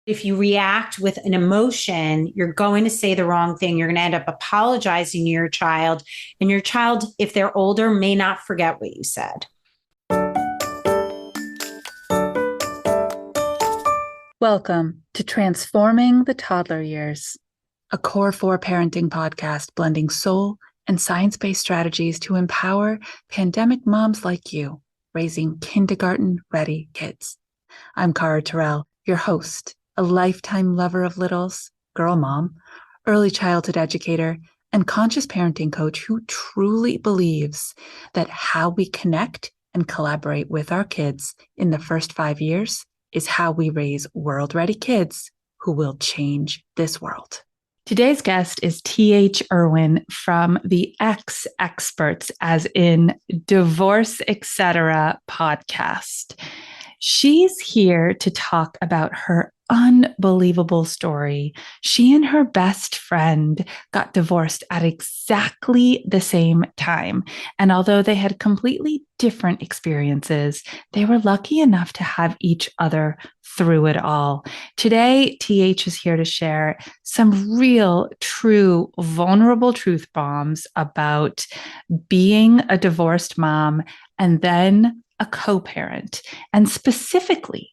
If you react with an emotion, you're going to say the wrong thing. You're going to end up apologizing to your child. And your child, if they're older, may not forget what you said. Welcome to Transforming the Toddler Years, a Core 4 parenting podcast blending soul and science-based strategies to empower pandemic moms like you, raising kindergarten-ready kids. I'm Cara Tyrrell, your host, a lifetime lover of littles, girl mom, early childhood educator, and conscious parenting coach who truly believes that how we connect and collaborate with our kids in the first 5 years is how we raise world-ready kids who will change this world. Today's guest is T.H. Irwin from the ExExperts, as in Divorce, Etc. podcast. She's here to talk about her unbelievable story. She and her best friend got divorced at exactly the same time. And although they had completely different experiences, they were lucky enough to have each other through it all. Today, TH is here to share some real, true, vulnerable truth bombs about being a divorced mom and then a co-parent. And specifically,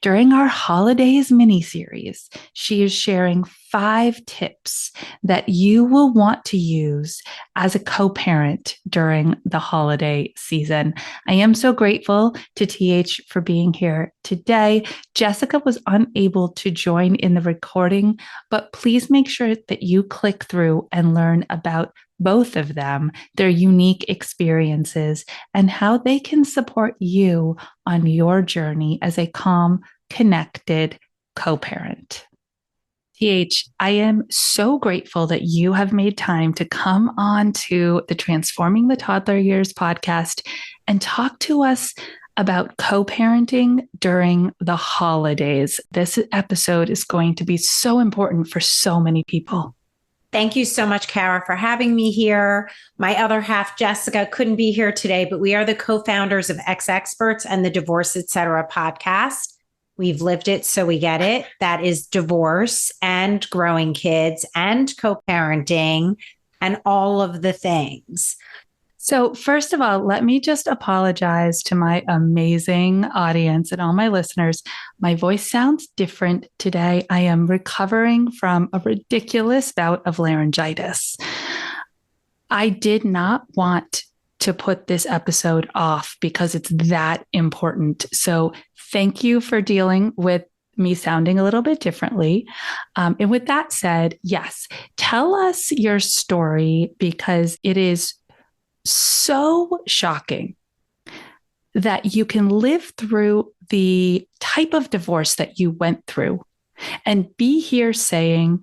during our holidays mini-series, she is sharing 5 tips that you will want to use as a co-parent during the holiday season. I am so grateful to TH for being here today. Jessica was unable to join in the recording, but please make sure that you click through and learn about both of them, their unique experiences, and how they can support you on your journey as a calm, connected co-parent. TH, I am so grateful that you have made time to come on to the Transforming the Toddler Years podcast and talk to us about co-parenting during the holidays. This episode is going to be so important for so many people. Thank you so much, Cara, for having me here. My other half, Jessica, couldn't be here today, but we are the co-founders of ExExperts and the Divorce, Etc. podcast. We've lived it, so we get it. That is divorce and growing kids and co-parenting and all of the things. So first of all, let me just apologize to my amazing audience and all my listeners. My voice sounds different today. I am recovering from a ridiculous bout of laryngitis. I did not want to put this episode off because it's that important. So thank you for dealing with me sounding a little bit differently. And with that said, yes, tell us your story because it is so shocking that you can live through the type of divorce that you went through and be here saying,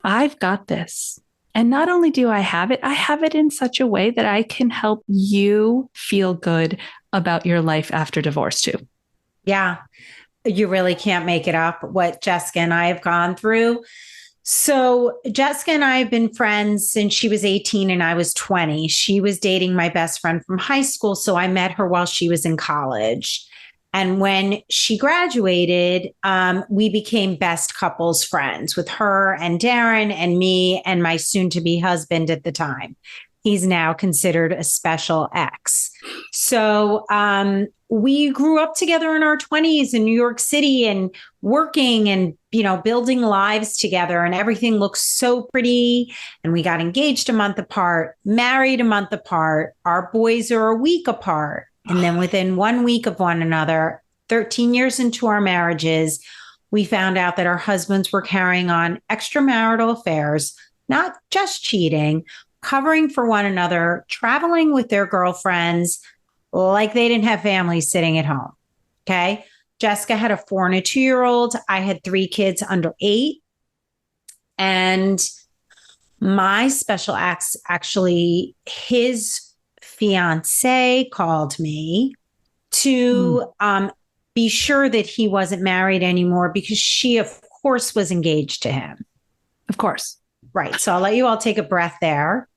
I've got this. And not only do I have it in such a way that I can help you feel good about your life after divorce too. Yeah, you really can't make it up what Jessica and I have gone through. So Jessica and I have been friends since she was 18 and I was 20. She was dating my best friend from high school. So I met her while she was in college. And when she graduated, we became best couples friends with her and Darren and me and my soon-to-be husband at the time. He's now considered a special ex. So we grew up together in our 20s in New York City and working and, building lives together, and everything looks so pretty. And we got engaged a month apart, married a month apart. Our boys are a week apart. And then within 1 week of one another, 13 years into our marriages, we found out that our husbands were carrying on extramarital affairs, not just cheating, covering for one another, traveling with their girlfriends like they didn't have families sitting at home. Okay. Jessica had a 4 and a 2-year-old. I had 3 kids under 8. And my special ex, actually, his fiance called me to be sure that he wasn't married anymore because she, of course, was engaged to him. Of course. Right. So I'll let you all take a breath there.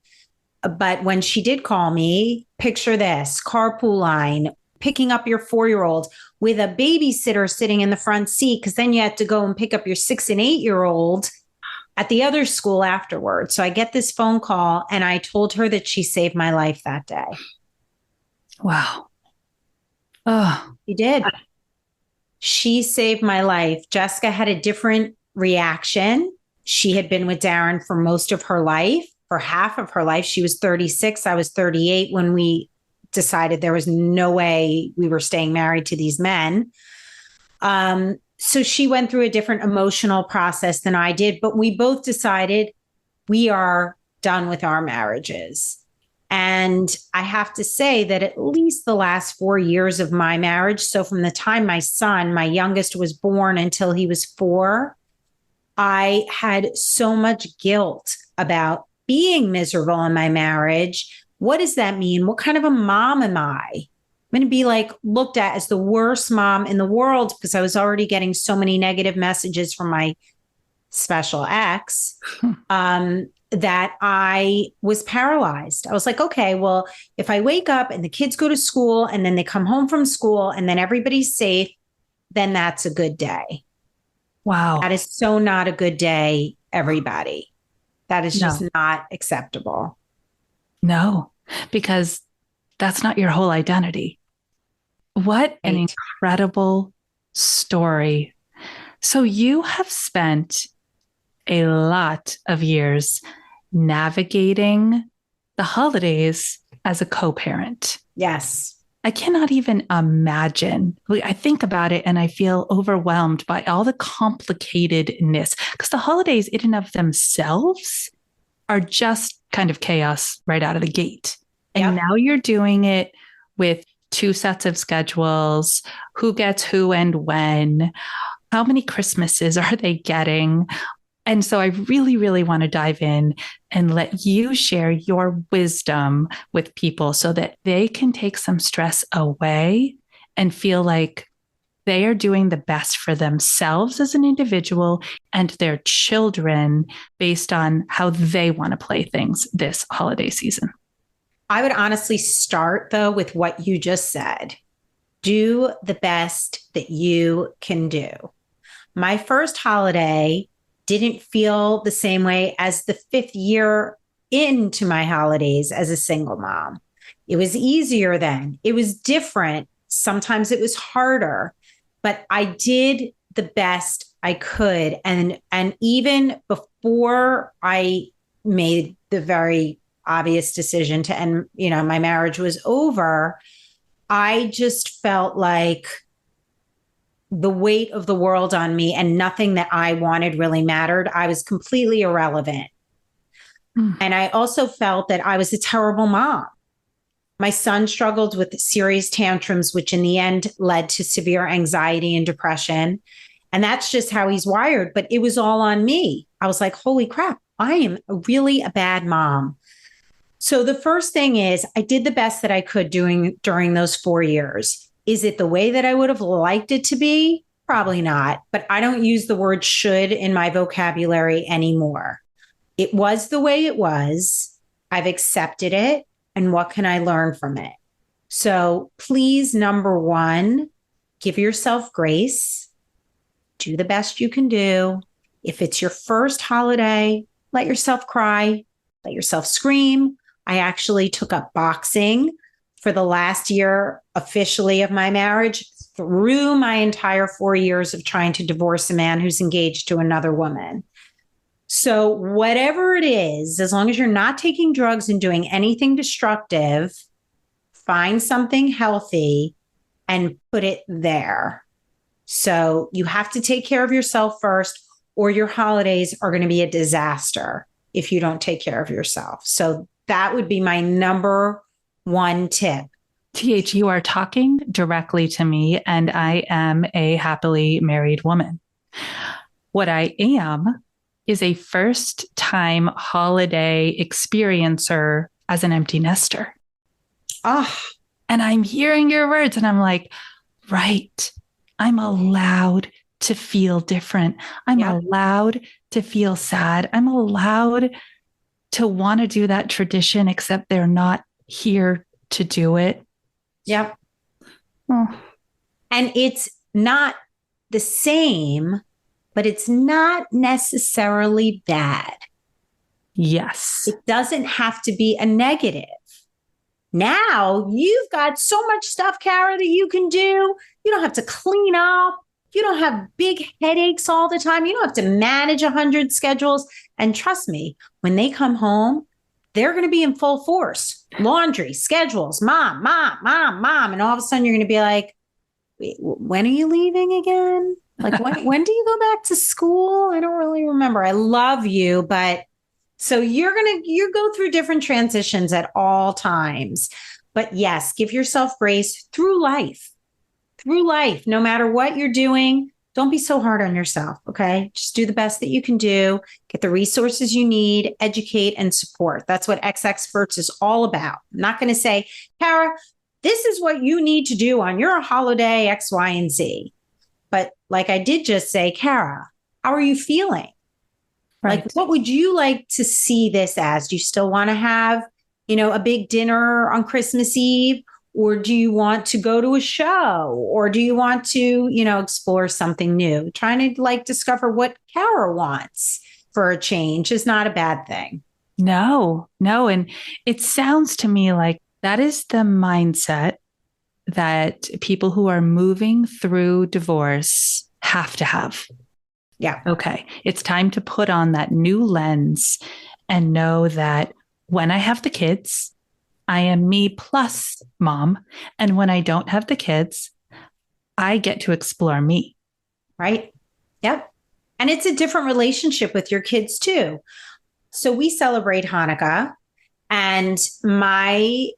But when she did call me, picture this: carpool line, picking up your 4-year-old with a babysitter sitting in the front seat, because then you had to go and pick up your 6 and 8-year-old at the other school afterwards. So I get this phone call and I told her that she saved my life that day. Wow. Oh, She did. She saved my life. Jessica had a different reaction. She had been with Darren for most of her life, for half of her life. She was 36. I was 38 when we decided there was no way we were staying married to these men. So she went through a different emotional process than I did, but we both decided we are done with our marriages. And I have to say that at least the last 4 years of my marriage, so from the time my son, my youngest, was born until he was 4, I had so much guilt about being miserable in my marriage. What does that mean? What kind of a mom am I? I'm going to be like looked at as the worst mom in the world, because I was already getting so many negative messages from my special ex that I was paralyzed. I was like, okay, well, if I wake up and the kids go to school and then they come home from school and then everybody's safe, then that's a good day. wow. That is so not a good day, everybody. That is just No. not acceptable. No, because that's not your whole identity. What an Right. incredible story. So you have spent a lot of years navigating the holidays as a co-parent. Yes. I cannot even imagine. I think about it and I feel overwhelmed by all the complicatedness, because the holidays in and of themselves are just kind of chaos right out of the gate. And Yep. now you're doing it with 2 sets of schedules, who gets who and when, how many Christmases are they getting? And so I really, really want to dive in and let you share your wisdom with people so that they can take some stress away and feel like they are doing the best for themselves as an individual and their children based on how they want to play things this holiday season. I would honestly start, though, with what you just said. Do the best that you can do. My first holiday didn't feel the same way as the 5th year into my holidays as a single mom. It was easier then. It was different. Sometimes it was harder, but I did the best I could. And even before I made the very obvious decision to end, my marriage was over, I just felt like the weight of the world on me and nothing that I wanted really mattered. I was completely irrelevant. And I also felt that I was a terrible mom. My son struggled with serious tantrums, which in the end led to severe anxiety and depression. And that's just how he's wired. But it was all on me. I was like, holy crap, I am really a bad mom. So the first thing is I did the best that I could during those 4 years. Is it the way that I would have liked it to be? Probably not. But I don't use the word should in my vocabulary anymore. It was the way it was. I've accepted it. And what can I learn from it? So please, number one, give yourself grace. Do the best you can do. If it's your first holiday, let yourself cry, let yourself scream. I actually took up boxing for the last year officially of my marriage through my entire 4 years of trying to divorce a man who's engaged to another woman. So whatever it is, as long as you're not taking drugs and doing anything destructive, find something healthy and put it there. So you have to take care of yourself first, or your holidays are going to be a disaster if you don't take care of yourself. So that would be my number one tip. TH, you are talking directly to me, and I am a happily married woman. What I am is a first-time holiday experiencer as an empty nester. And I'm hearing your words and I'm like, right, I'm allowed to feel different. I'm allowed to feel sad. I'm allowed to want to do that tradition, except they're not here to do it. Yep. Oh, And it's not the same, but it's not necessarily bad. yes. It doesn't have to be a negative. Now you've got so much stuff, Cara, that you can do. You don't have to clean up. You don't have big headaches all the time. You don't have to manage 100 schedules. And trust me, when they come home, they're going to be in full force. Laundry, schedules, mom, mom, mom, mom. And all of a sudden you're going to be like, wait, when are you leaving again? Like, when do you go back to school? I don't really remember. I love you, but so you go through different transitions at all times. But yes, give yourself grace through life. Through life, no matter what you're doing, don't be so hard on yourself. Okay. Just do the best that you can do, get the resources you need, educate and support. That's what ExExperts is all about. I'm not going to say, Cara, this is what you need to do on your holiday, X, Y, and Z. But like I did just say, Cara, how are you feeling? Right. Like, what would you like to see this as? Do you still want to have, a big dinner on Christmas Eve? Or do you want to go to a show? Or do you want to, explore something new? Trying to discover what Cara wants for a change is not a bad thing. No. And it sounds to me like that is the mindset that people who are moving through divorce have to have. Yeah. Okay. It's time to put on that new lens and know that when I have the kids, I am me plus mom. And when I don't have the kids, I get to explore me. Right. Yep. And it's a different relationship with your kids too. So we celebrate Hanukkah, and my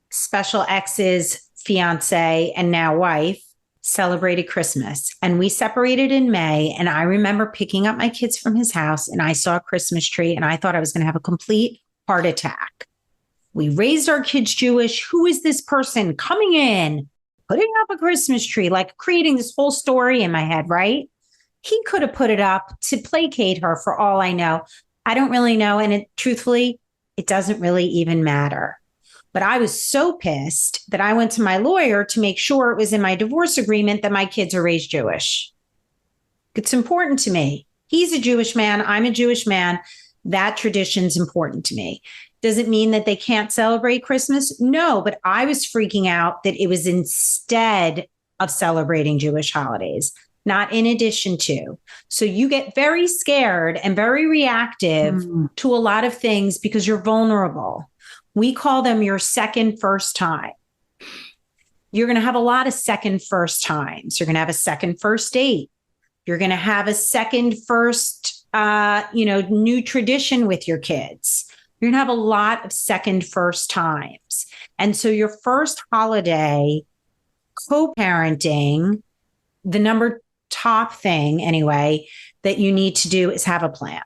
special ex's fiance and now wife celebrated Christmas, and we separated in May. And I remember picking up my kids from his house and I saw a Christmas tree and I thought I was going to have a complete heart attack. We raised our kids Jewish. Who is this person coming in, putting up a Christmas tree, like creating this whole story in my head, right? He could have put it up to placate her for all I know. I don't really know. And truthfully, it doesn't really even matter. But I was so pissed that I went to my lawyer to make sure it was in my divorce agreement that my kids are raised Jewish. It's important to me. He's a Jewish man. I'm a Jewish man. That tradition's important to me. Does it mean that they can't celebrate Christmas? No, but I was freaking out that it was instead of celebrating Jewish holidays, not in addition to. So you get very scared and very reactive to a lot of things because you're vulnerable. We call them your second first time. You're going to have a lot of second first times. You're going to have a second first date. You're going to have a second first, new tradition with your kids. You're going to have a lot of second first times. And so your first holiday, co-parenting, the number top thing anyway, that you need to do is have a plan.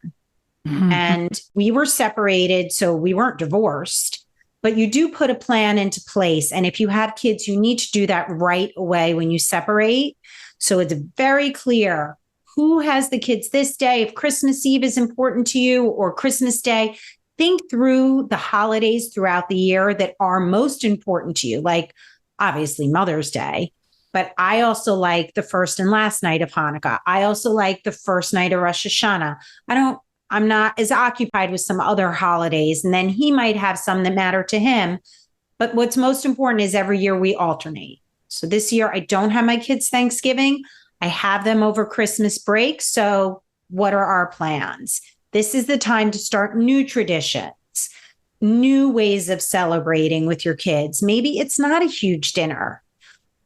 Mm-hmm. And we were separated, so we weren't divorced, but you do put a plan into place. And if you have kids, you need to do that right away when you separate. So it's very clear who has the kids this day. If Christmas Eve is important to you or Christmas Day, think through the holidays throughout the year that are most important to you, like obviously Mother's Day. But I also like the first and last night of Hanukkah. I also like the first night of Rosh Hashanah. I'm not as occupied with some other holidays. And then he might have some that matter to him. But what's most important is every year we alternate. So this year I don't have my kids Thanksgiving. I have them over Christmas break. So what are our plans? This is the time to start new traditions, new ways of celebrating with your kids. Maybe it's not a huge dinner.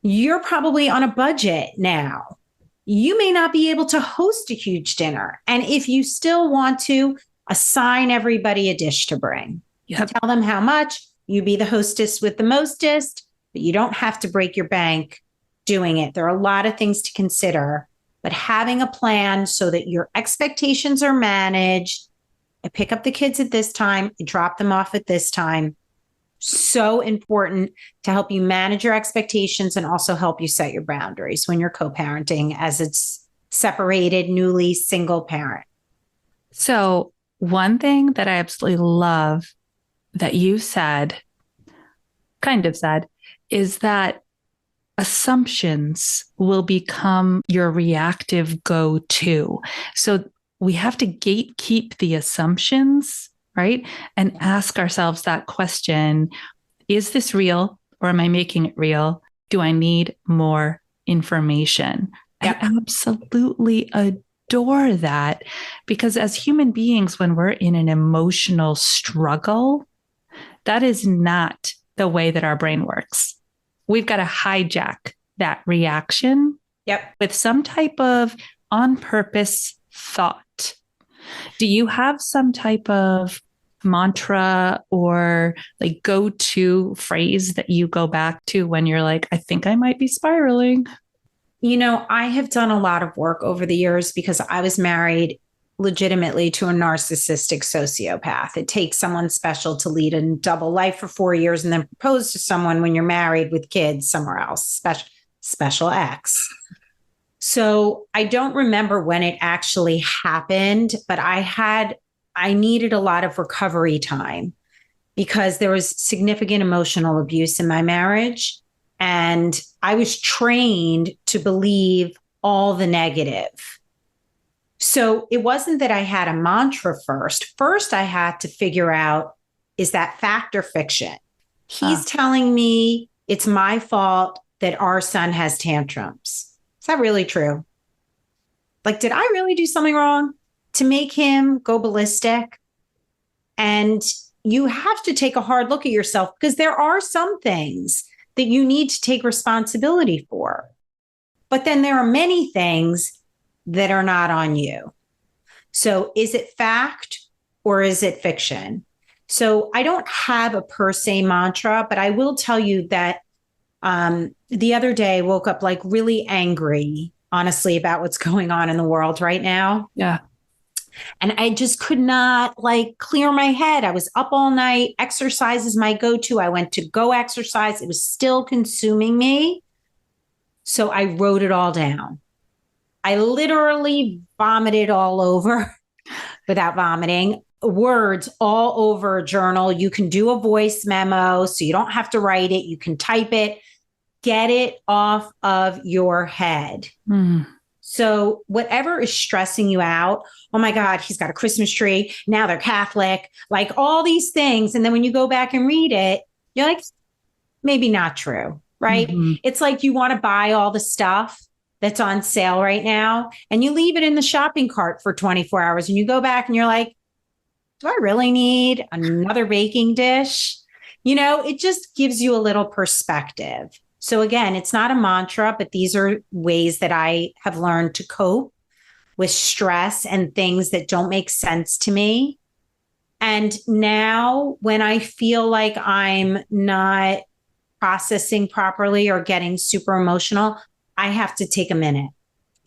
You're probably on a budget now. You may not be able to host a huge dinner. And if you still want to, assign everybody a dish to bring. Yep. Tell them how much. You be the hostess with the mostest, but you don't have to break your bank doing it. There are a lot of things to consider, but having a plan so that your expectations are managed. I pick up the kids at this time, I drop them off at this time. So important to help you manage your expectations and also help you set your boundaries when you're co-parenting as it's separated, newly single parent. So one thing that I absolutely love that you kind of said, is that assumptions will become your reactive go-to. So we have to gatekeep the assumptions, right? And ask ourselves that question, is this real or am I making it real? Do I need more information? Yep. I absolutely adore that, because as human beings, when we're in an emotional struggle, that is not the way that our brain works. We've got to hijack that reaction with some type of on purpose thought. Do you have some type of mantra or like go-to phrase that you go back to when you're like, I think I might be spiraling? I have done a lot of work over the years because I was married legitimately to a narcissistic sociopath. It takes someone special to lead a double life for 4 years and then propose to someone when you're married with kids somewhere else, special X. So I don't remember when it actually happened, but I needed a lot of recovery time because there was significant emotional abuse in my marriage. And I was trained to believe all the negative. So it wasn't that I had a mantra first. First, I had to figure out, is that fact or fiction? He's telling me it's my fault that our son has tantrums. Is that really true? Like, did I really do something wrong to make him go ballistic? And you have to take a hard look at yourself because there are some things that you need to take responsibility for. But then there are many things that are not on you. So is it fact or is it fiction? So I don't have a per se mantra, but I will tell you that the other day I woke up like really angry, honestly, about what's going on in the world right now. Yeah. And I just could not like clear my head. I was up all night. Exercise is my go-to. I went to go exercise. It was still consuming me. So I wrote it all down. I literally vomited all over without vomiting, words all over a journal. You can do a voice memo, so you don't have to write it. You can type it, get it off of your head. So whatever is stressing you out, oh my God, he's got a Christmas tree. Now they're Catholic, like all these things. And then when you go back and read it, you're like, maybe not true, right? It's like you want to buy all the stuff that's on sale right now and you leave it in the shopping cart for 24 hours and you go back and you're like, do I really need another baking dish? It just gives you a little perspective. So again, it's not a mantra, but these are ways that I have learned to cope with stress and things that don't make sense to me. And now when I feel like I'm not processing properly or getting super emotional, I have to take a minute.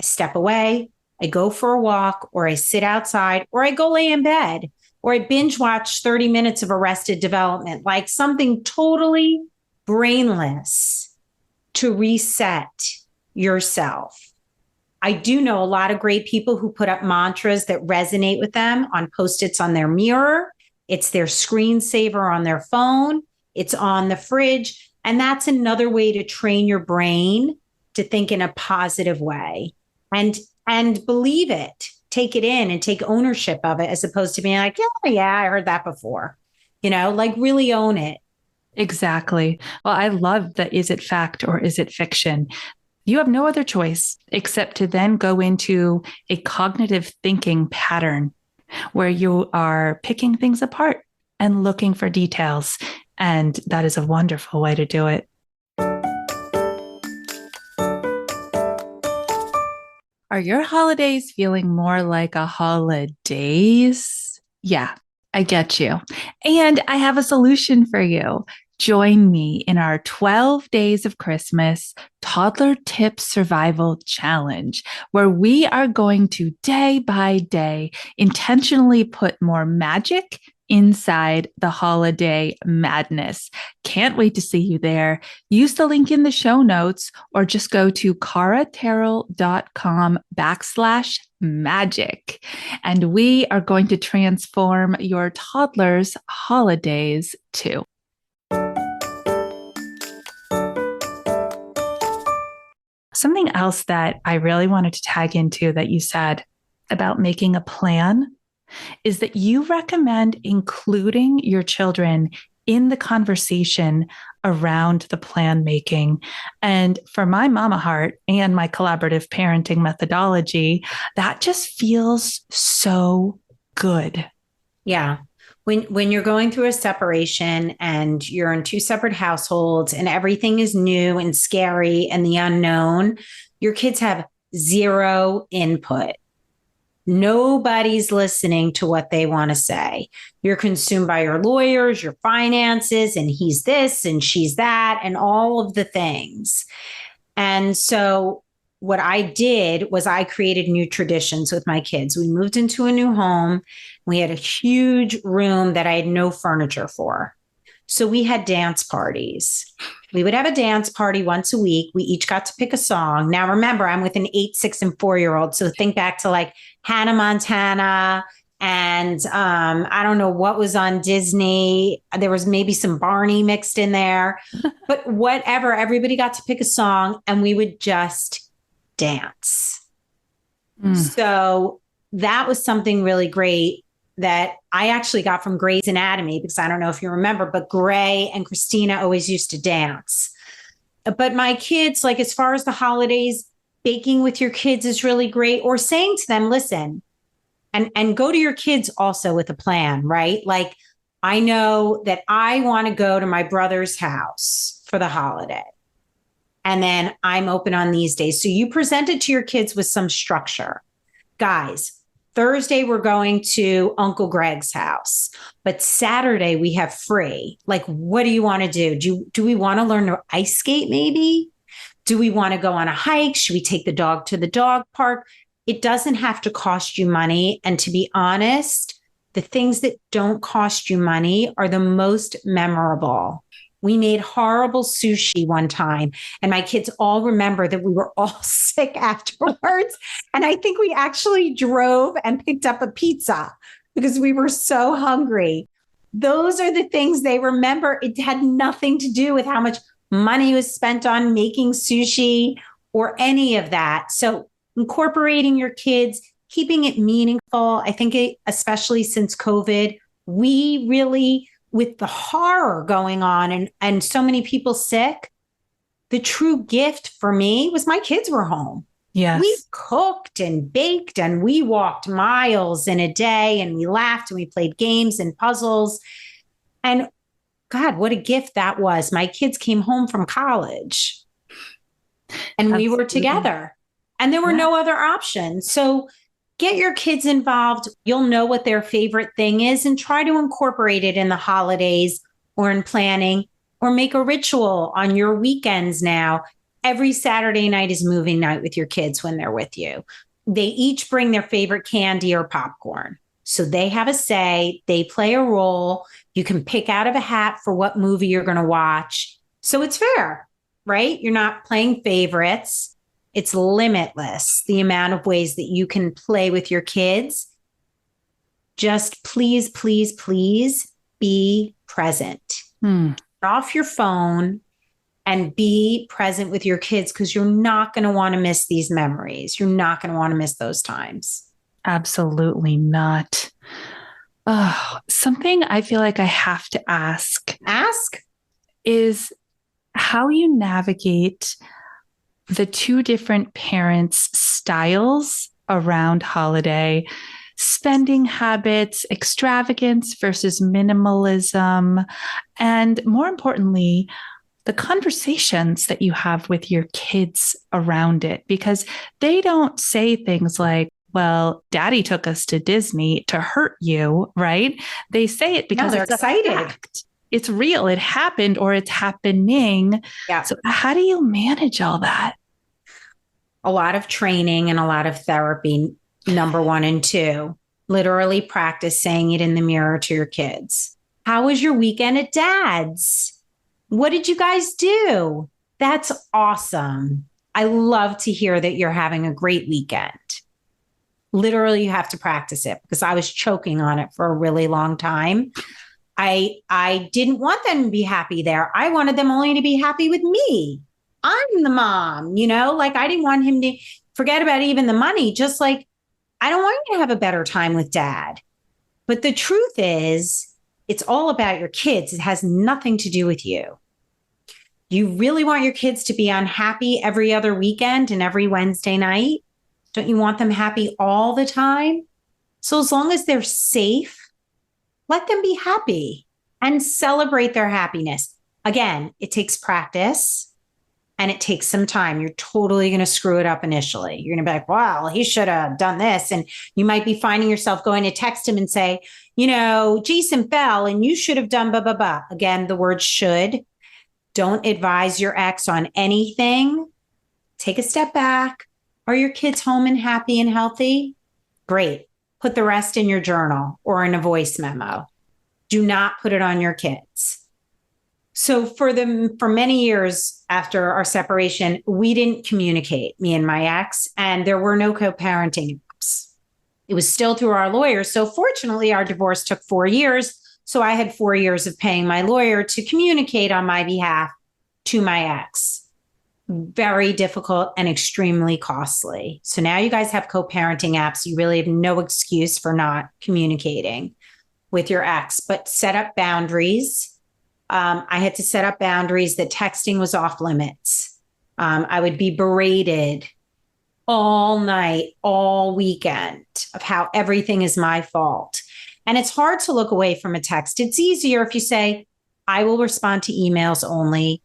I step away, I go for a walk, or I sit outside, or I go lay in bed, or I binge watch 30 minutes of Arrested Development, like something totally brainless to reset yourself. I do know a lot of great people who put up mantras that resonate with them on Post-its on their mirror. It's their screensaver on their phone. It's on the fridge. And that's another way to train your brain to think in a positive way and believe it, take it in and take ownership of it, as opposed to being like, yeah, I heard that before, like really own it. Exactly. Well, I love the is it fact or is it fiction? You have no other choice except to then go into a cognitive thinking pattern where you are picking things apart and looking for details. And that is a wonderful way to do it. Are your holidays feeling more like a holidays? Yeah, I get you. And I have a solution for you. Join me in our 12 Days of Christmas Toddler Tip Survival Challenge, where we are going to day by day intentionally put more magic inside the holiday madness. Can't wait to see you there. Use the link in the show notes or just go to caratyrrell.com/magic. And we are going to transform your toddler's holidays too. Something else that I really wanted to tag into that you said about making a plan is that you recommend including your children in the conversation around the plan making. And for my mama heart and my collaborative parenting methodology, that just feels so good. Yeah. When you're going through a separation and you're in two separate households and everything is new and scary and the unknown, your kids have zero input. Nobody's listening to what they want to say. You're consumed by your lawyers, your finances, and he's this and she's that, and all of the things. And so what I did was I created new traditions with my kids. We moved into a new home. We had a huge room that I had no furniture for. So we had dance parties. We would have a dance party once a week. We each got to pick a song. Now, remember, I'm with an 8, 6, and 4-year-old. So think back to like Hannah Montana and I don't know what was on Disney. There was maybe some Barney mixed in there, but whatever. Everybody got to pick a song and we would just dance. So that was something really great that I actually got from Grey's Anatomy, because I don't know if you remember, but Grey and Christina always used to dance. But my kids, like as far as the holidays, baking with your kids is really great, or saying to them, listen, and go to your kids also with a plan, right? Like, I know that I want to go to my brother's house for the holiday. And then I'm open on these days. So you present it to your kids with some structure. Guys, Thursday, we're going to Uncle Greg's house, but Saturday we have free. Like, what do you want to do? Do we want to learn to ice skate maybe? Do we want to go on a hike? Should we take the dog to the dog park? It doesn't have to cost you money. And to be honest, the things that don't cost you money are the most memorable. We made horrible sushi one time, and my kids all remember that we were all sick afterwards. And I think we actually drove and picked up a pizza because we were so hungry. Those are the things they remember. It had nothing to do with how much money was spent on making sushi or any of that. So incorporating your kids, keeping it meaningful. I think especially since COVID, we really, with the horror going on and so many people sick, the true gift for me was my kids were home. Yes. We cooked and baked and we walked miles in a day and we laughed and we played games and puzzles. And God, what a gift that was. My kids came home from college and Absolutely. We were together and there were no other options. So get your kids involved. You'll know what their favorite thing is and try to incorporate it in the holidays or in planning, or make a ritual on your weekends now. Every Saturday night is movie night with your kids when they're with you. They each bring their favorite candy or popcorn. So they have a say, they play a role. You can pick out of a hat for what movie you're going to watch. So it's fair, right? You're not playing favorites. It's limitless, the amount of ways that you can play with your kids. Just please, please, please be present. Get off your phone and be present with your kids, because you're not going to want to miss these memories. You're not going to want to miss those times. Absolutely not. Oh, something I feel like I have to ask is how you navigate the two different parents' styles around holiday, spending habits, extravagance versus minimalism, and more importantly, the conversations that you have with your kids around it, because they don't say things like, well, daddy took us to Disney to hurt you, right? They say it because they're excited. Fact. It's real. It happened or it's happening. Yeah. So how do you manage all that? A lot of training and a lot of therapy, number 1 and 2. Literally practice saying it in the mirror to your kids. How was your weekend at Dad's? What did you guys do? That's awesome. I love to hear that you're having a great weekend. Literally, you have to practice it, because I was choking on it for a really long time. I didn't want them to be happy there. I wanted them only to be happy with me. I'm the mom, like I didn't want him to forget about even the money. Just like, I don't want you to have a better time with dad. But the truth is, it's all about your kids. It has nothing to do with you. You really want your kids to be unhappy every other weekend and every Wednesday night? Don't you want them happy all the time? So as long as they're safe, let them be happy and celebrate their happiness. Again, it takes practice and it takes some time. You're totally going to screw it up initially. You're going to be like, well, he should have done this. And you might be finding yourself going to text him and say, Jason fell and you should have done blah, blah, blah. Again, the word should. Don't advise your ex on anything. Take a step back. Are your kids home and happy and healthy? Great. Put the rest in your journal or in a voice memo. Do not put it on your kids. So for many years after our separation, we didn't communicate, me and my ex, and there were no co-parenting apps. It was still through our lawyers. So fortunately, our divorce took 4 years. So I had 4 years of paying my lawyer to communicate on my behalf to my ex. Very difficult and extremely costly. So now you guys have co-parenting apps. You really have no excuse for not communicating with your ex, but set up boundaries. I had to set up boundaries that texting was off limits. I would be berated all night, all weekend of how everything is my fault. And it's hard to look away from a text. It's easier if you say, I will respond to emails only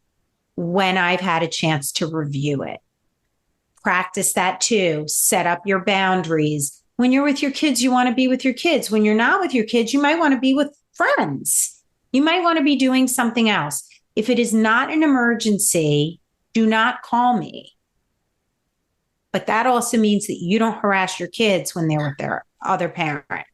when I've had a chance to review it. Practice that too. Set up your boundaries. When you're with your kids, you want to be with your kids. When you're not with your kids, you might want to be with friends. You might want to be doing something else. If it is not an emergency, do not call me. But that also means that you don't harass your kids when they're with their other parent.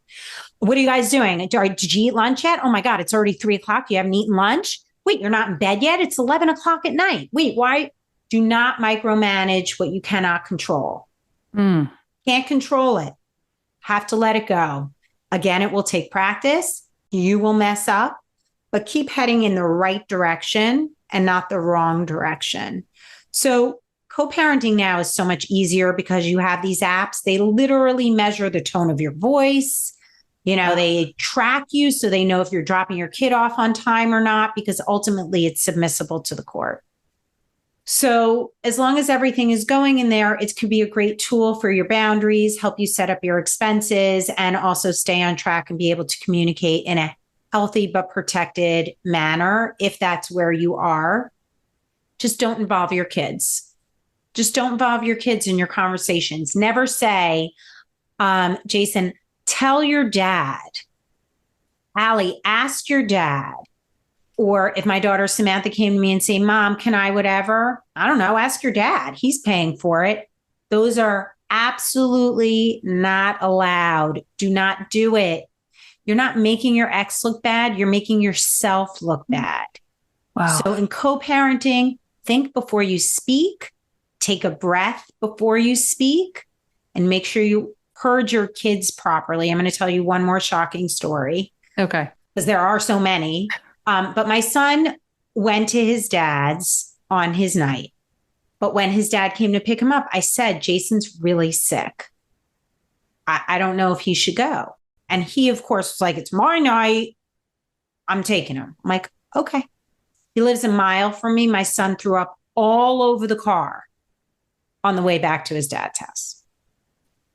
What are you guys doing? Did you eat lunch yet? Oh my God, it's already 3:00. You haven't eaten lunch? Wait, you're not in bed yet? It's 11:00 at night. Wait, why? Do not micromanage what you cannot control. Can't control it. Have to let it go. Again, it will take practice. You will mess up, but keep heading in the right direction and not the wrong direction. So co-parenting now is so much easier because you have these apps. They literally measure the tone of your voice. They track you so they know if you're dropping your kid off on time or not, because ultimately it's submissible to the court. So as long as everything is going in there, it could be a great tool for your boundaries, help you set up your expenses, and also stay on track and be able to communicate in a healthy but protected manner if that's where you are. Just don't involve your kids. Just don't involve your kids in your conversations. Never say, Jason, tell your dad. Allie, ask your dad. Or if my daughter Samantha came to me and say, Mom, can I whatever? I don't know, ask your dad. He's paying for it. Those are absolutely not allowed. Do not do it. You're not making your ex look bad. You're making yourself look bad. Wow. So in co-parenting, think before you speak, take a breath before you speak, and make sure you heard your kids properly. I'm going to tell you one more shocking story. Okay. Because there are so many. But my son went to his dad's on his night. But when his dad came to pick him up, I said, Jason's really sick. I don't know if he should go. And he, of course, was like, it's my night. I'm taking him. I'm like, okay. He lives a mile from me. My son threw up all over the car on the way back to his dad's house.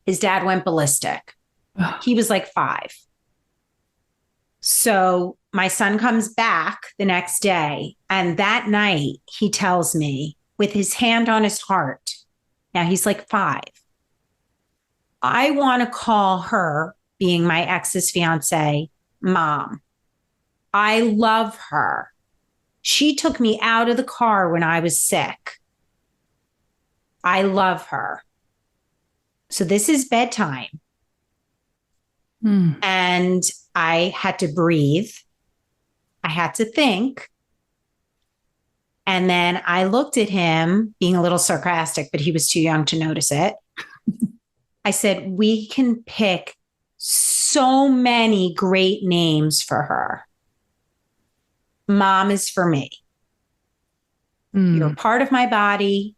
His dad went ballistic. He was like 5. So my son comes back the next day, and that night he tells me with his hand on his heart, now he's like 5, I want to call her, being my ex's fiance, Mom. I love her. She took me out of the car when I was sick. I love her. So this is bedtime. And I had to breathe. I had to think. And then I looked at him, being a little sarcastic, but he was too young to notice it. I said, we can pick so many great names for her. Mom is for me. You're a Mm. part of my body.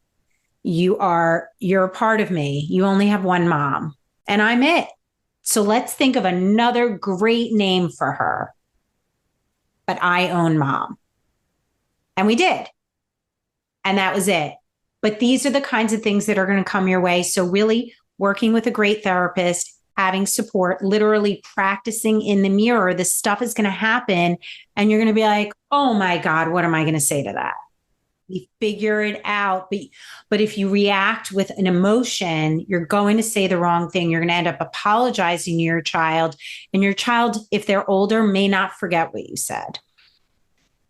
You're a part of me. You only have one mom, and I'm it. So let's think of another great name for her. But I own mom. And we did. And that was it. But these are the kinds of things that are going to come your way. So really working with a great therapist, having support, literally practicing in the mirror, this stuff is going to happen. And you're going to be like, oh my God, what am I going to say to that? You figure it out. But if you react with an emotion, you're going to say the wrong thing. You're going to end up apologizing to your child. And your child, if they're older, may not forget what you said.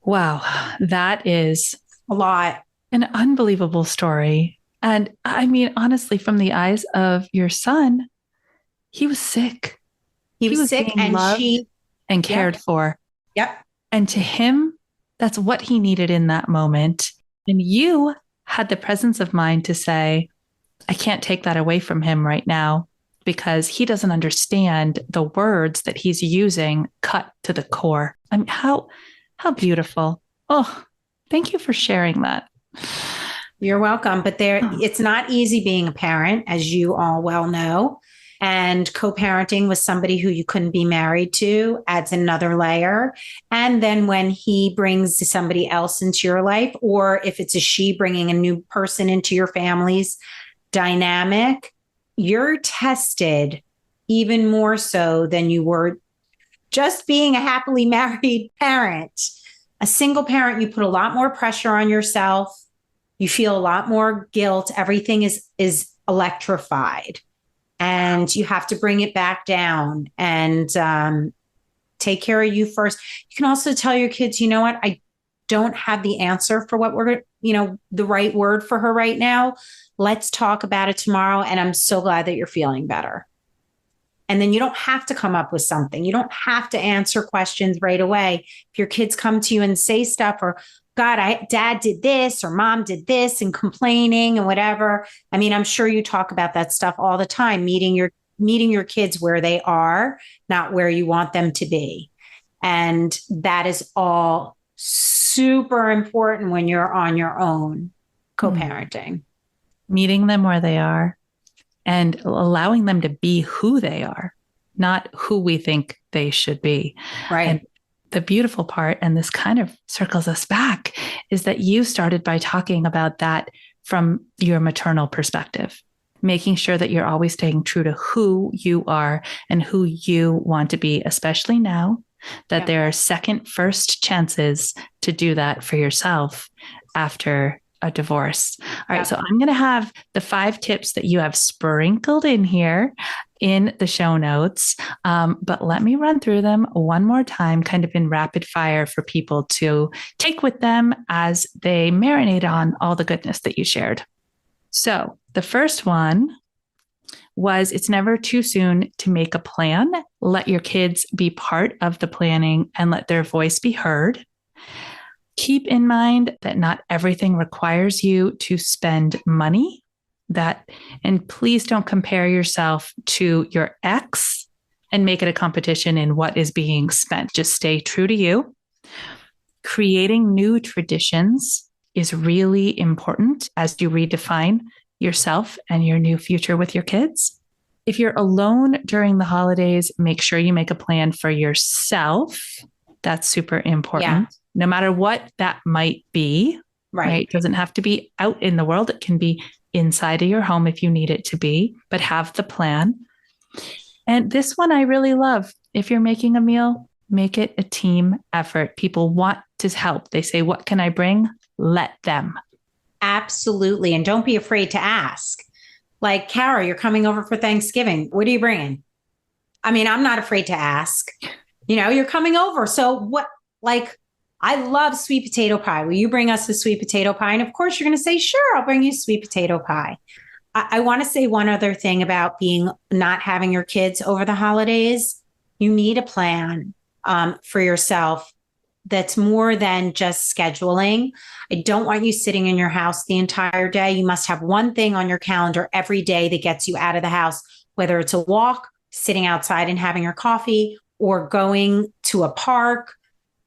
Wow, that is A lot. an unbelievable story. And I mean, honestly, from the eyes of your son, he was sick. He He was was sick being and loved she, and yep, cared for. yep. And to him, that's what he needed in that moment. And you had the presence of mind to say, I can't take that away from him right now because he doesn't understand the words that he's using cut to the core. I mean, how beautiful. Oh, thank you for sharing that. You're welcome. But Oh. it's not easy being a parent, as you all well know. And co-parenting with somebody who you couldn't be married to adds another layer. And then when he brings somebody else into your life, or if it's a she bringing a new person into your family's dynamic, you're tested even more so than you were just being a happily married parent. A single parent, you put a lot more pressure on yourself. You feel a lot more guilt. Everything is electrified, and you have to bring it back down and take care of you first. You can also tell your kids, you know what? I don't have the answer for what we're, the right word for her right now. Let's talk about it tomorrow. And I'm so glad that you're feeling better. And then you don't have to come up with something. You don't have to answer questions right away. If your kids come to you and say stuff, or God, dad did this, or mom did this, and complaining and whatever. I mean, I'm sure you talk about that stuff all the time, meeting your kids where they are, not where you want them to be. And that is all super important when you're on your own co-parenting. Meeting them where they are and allowing them to be who they are, not who we think they should be. Right. And the beautiful part, and this kind of circles us back, is that you started by talking about that from your maternal perspective, making sure that you're always staying true to who you are and who you want to be, especially now that there are first chances to do that for yourself after a divorce. All right. So I'm going to have the 5 tips that you have sprinkled in here in the show notes. But let me run through them one more time, kind of in rapid fire for people to take with them as they marinate on all the goodness that you shared. So the first one was, it's never too soon to make a plan. Let your kids be part of the planning and let their voice be heard. Keep in mind that not everything requires you to spend money. And please don't compare yourself to your ex and make it a competition in what is being spent. Just stay true to you. Creating new traditions is really important as you redefine yourself and your new future with your kids. If you're alone during the holidays, make sure you make a plan for yourself. That's super important. Yeah. No matter what that might be, right? It doesn't have to be out in the world. It can be inside of your home if you need it to be, but have the plan. And this one I really love. If you're making a meal, make it a team effort. People want to help. They say, what can I bring? Let them. Absolutely. And don't be afraid to ask. Like, Cara, you're coming over for Thanksgiving. What are you bringing? I mean, I'm not afraid to ask. You're coming over. So what, I love sweet potato pie. Will you bring us the sweet potato pie? And of course, you're going to say, sure, I'll bring you sweet potato pie. I want to say one other thing about not having your kids over the holidays. You need a plan for yourself that's more than just scheduling. I don't want you sitting in your house the entire day. You must have one thing on your calendar every day that gets you out of the house, whether it's a walk, sitting outside and having your coffee, or going to a park,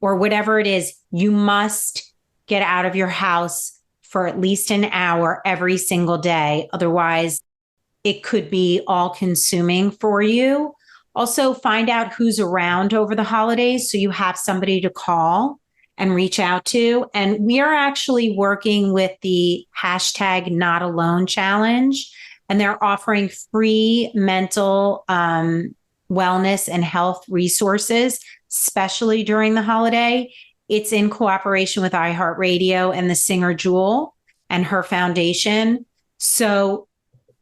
or whatever it is. You must get out of your house for at least an hour every single day. Otherwise, it could be all consuming for you. Also, find out who's around over the holidays so you have somebody to call and reach out to. And we are actually working with the hashtag Not Alone Challenge, and they're offering free mental wellness and health resources, especially during the holiday. It's in cooperation with iHeartRadio and the singer Jewel and her foundation. So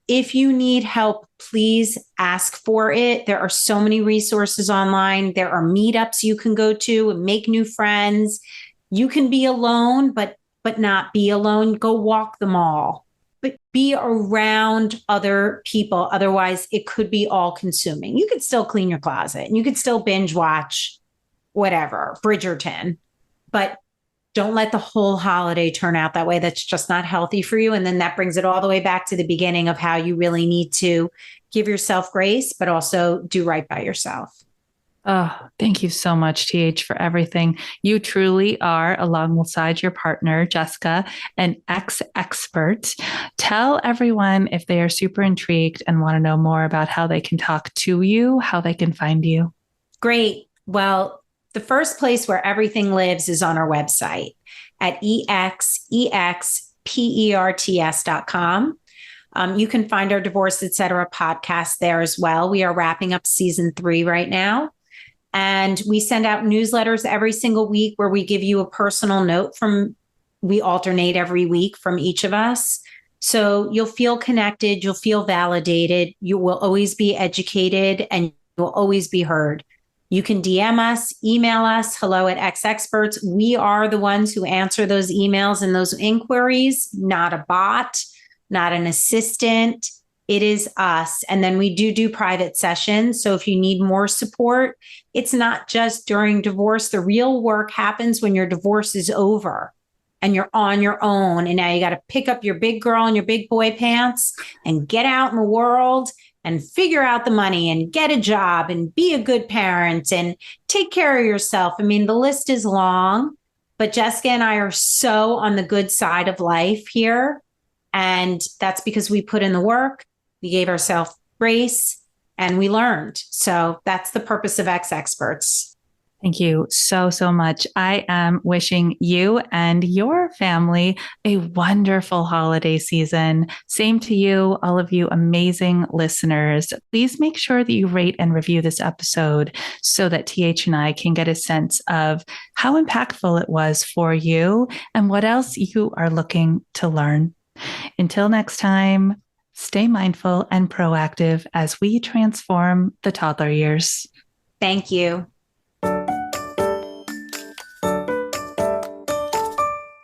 if you need help, please ask for it. There are so many resources online. There are meetups you can go to and make new friends. You can be alone, but not be alone. Go walk the mall, but be around other people. Otherwise, it could be all consuming. You could still clean your closet and you could still binge watch whatever, Bridgerton, but don't let the whole holiday turn out that way. That's just not healthy for you. And then that brings it all the way back to the beginning of how you really need to give yourself grace, but also do right by yourself. Oh, thank you so much, TH, for everything. You truly are, alongside your partner, Jessica, an ex-expert. Tell everyone, if they are super intrigued and want to know more about how they can talk to you, how they can find you. Great. Well, the first place where everything lives is on our website at ExExperts.com. You can find our Divorce Etc. podcast there as well. We are wrapping up season 3 right now. And we send out newsletters every single week where we give you a personal note we alternate every week from each of us. So you'll feel connected, you'll feel validated, you will always be educated, and you'll always be heard. You can DM us, email us, hello@ExExperts. We are the ones who answer those emails and those inquiries, not a bot, not an assistant. It is us. And then we do private sessions. So if you need more support, it's not just during divorce. The real work happens when your divorce is over and you're on your own. And now you got to pick up your big girl and your big boy pants and get out in the world and figure out the money and get a job and be a good parent and take care of yourself. I mean, the list is long, but Jessica and I are so on the good side of life here. And that's because we put in the work, we gave ourselves grace, and we learned. So that's the purpose of ExExperts. Thank you so, so much. I am wishing you and your family a wonderful holiday season. Same to you, all of you amazing listeners. Please make sure that you rate and review this episode so that TH and I can get a sense of how impactful it was for you and what else you are looking to learn. Until next time, stay mindful and proactive as we transform the toddler years. Thank you.